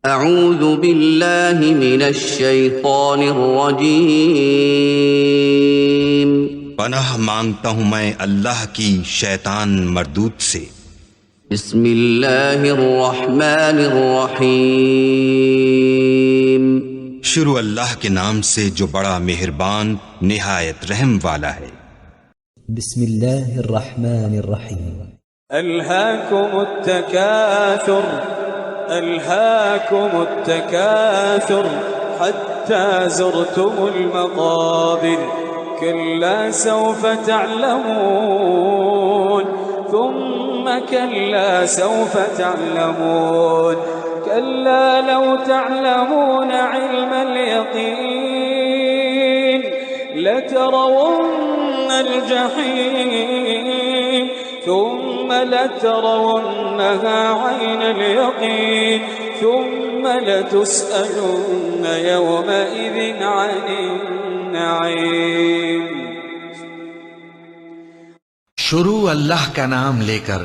अऊज़ु बिल्लाहि मिनश शैतानिर रजीम। पनाह मांगता हूँ मैं अल्लाह की शैतान मरदूत से। बिस्मिल्लाहिर रहमानिर रहीम। शुरू अल्लाह के नाम से जो बड़ा मेहरबान निहायत रहम वाला है। बिस्मिल्लाहिर रहमानिर रहीम। अल्हाकुमुत तकासुर अल्हाकुमुत तकासुर हत्ता ज़ुरतुमुल मक़ाबिर कल्ला सौफ तअलमून थुम्मा कल्ला सौफ तअलमून कल्ला लौ तअलमून इल्मल यक़ीन लतरवुन्नल जहीम ثم لترونها عين اليقين ثم لتسألن يومئذ عن النعيم। शुरू अल्लाह का नाम लेकर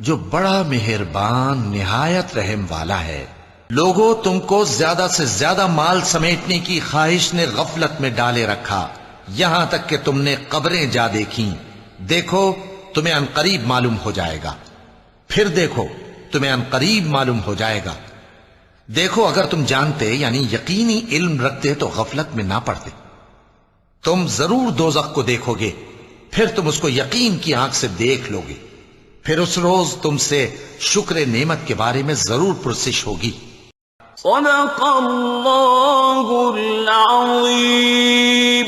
जो बड़ा मेहरबान निहायत रहम वाला है। लोगों, तुमको ज्यादा से ज्यादा माल समेटने की ख्वाहिश ने गफलत में डाले रखा, यहां तक कि तुमने कब्रें जा देखी। देखो, तुम्हें अनकरीब मालूम हो जाएगा। फिर देखो, तुम्हें अनकरीब मालूम हो जाएगा। देखो, अगर तुम जानते यानी यकीनी इल्म रखते तो गफलत में ना पड़ते। तुम जरूर दोज़ख को देखोगे, फिर तुम उसको यकीन की आंख से देख लोगे। फिर उस रोज तुमसे शुक्र नेमत के बारे में जरूर पुरसिश होगी। सदक़ल्लाहुल अज़ीम।